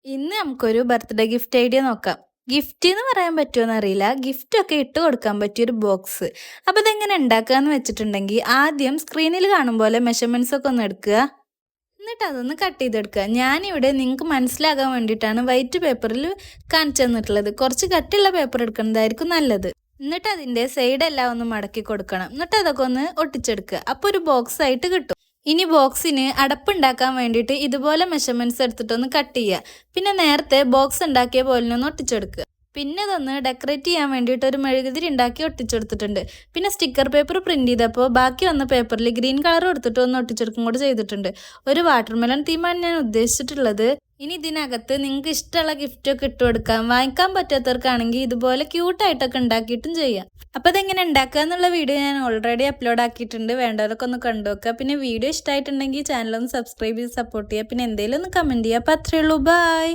ഇന്ന് നമുക്കൊരു birthday gift idea നോക്കാം. ഗിഫ്റ്റ് എന്ന് പറയാൻ പറ്റുമോന്ന് അറിയില്ല. ഗിഫ്റ്റൊക്കെ ഇട്ട് കൊടുക്കാൻ പറ്റിയൊരു ബോക്സ്. അപ്പോൾ ഇതെങ്ങനെ ഉണ്ടാക്കുകയെന്ന് വെച്ചിട്ടുണ്ടെങ്കിൽ ആദ്യം സ്ക്രീനിൽ കാണും പോലെ മെഷർമെൻറ്റ്സ് ഒക്കെ ഒന്ന് എടുക്കുക. എന്നിട്ട് അതൊന്ന് കട്ട് ചെയ്തെടുക്കുക. ഞാനിവിടെ നിങ്ങൾക്ക് മനസ്സിലാകാൻ വേണ്ടിയിട്ടാണ് വൈറ്റ് പേപ്പറിൽ കാണിച്ചു തന്നിട്ടുള്ളത്. കുറച്ച് കട്ടിയുള്ള പേപ്പർ എടുക്കുന്നതായിരിക്കും നല്ലത്. എന്നിട്ട് അതിൻ്റെ സൈഡെല്ലാം ഒന്ന് മടക്കി കൊടുക്കണം. എന്നിട്ട് അതൊക്കെ ഒന്ന് ഒട്ടിച്ചെടുക്കുക. അപ്പോൾ ഒരു ബോക്സ് ആയിട്ട് കിട്ടും. ഇനി ബോക്സിന് അടപ്പുണ്ടാക്കാൻ വേണ്ടിയിട്ട് ഇതുപോലെ മെഷർമെൻറ്റ്സ് എടുത്തിട്ടൊന്ന് കട്ട് ചെയ്യുക. പിന്നെ നേരത്തെ ബോക്സ് ഉണ്ടാക്കിയ പോലെ ഒന്ന് ഒട്ടിച്ചെടുക്കുക. പിന്നെ അതൊന്ന് ഡെക്കറേറ്റ് ചെയ്യാൻ വേണ്ടിയിട്ട് ഒരു മെഴുകുതിരി ഉണ്ടാക്കി ഒട്ടിച്ചെടുത്തിട്ടുണ്ട്. പിന്നെ സ്റ്റിക്കർ പേപ്പർ പ്രിന്റ് ചെയ്തപ്പോൾ ബാക്കി വന്ന പേപ്പറിൽ ഗ്രീൻ കളർ എടുത്തിട്ട് ഒന്ന് ഒട്ടിച്ചെടുക്കും കൂടെ ചെയ്തിട്ടുണ്ട്. ഒരു വാട്ടർമെലൺ തീമാണ് ഞാൻ ഉദ്ദേശിച്ചിട്ടുള്ളത്. ഇനി ഇതിനകത്ത് നിങ്ങൾക്ക് ഇഷ്ടമുള്ള ഗിഫ്റ്റൊക്കെ ഇട്ട് കൊടുക്കാം. വാങ്ങിക്കാൻ പറ്റാത്തവർക്കാണെങ്കിൽ ഇതുപോലെ ക്യൂട്ടായിട്ടൊക്കെ ഉണ്ടാക്കിയിട്ടും ചെയ്യാം. അപ്പോൾ അതെങ്ങനെ ഉണ്ടാക്കുക എന്നുള്ള വീഡിയോ ഞാൻ ഓൾറെഡി അപ്ലോഡ് ആക്കിയിട്ടുണ്ട്. വേണ്ടവരൊക്കെ ഒന്ന് കണ്ടു നോക്കുക. പിന്നെ വീഡിയോ ഇഷ്ടമായിട്ടുണ്ടെങ്കിൽ ചാനലൊന്ന് സബ്സ്ക്രൈബ് ചെയ്ത് സപ്പോർട്ട് ചെയ്യുക. പിന്നെ എന്തെങ്കിലും ഒന്ന് കമൻറ്റ് ചെയ്യുക. അപ്പോൾ അത്രയേ ഉള്ളൂ. ബൈ.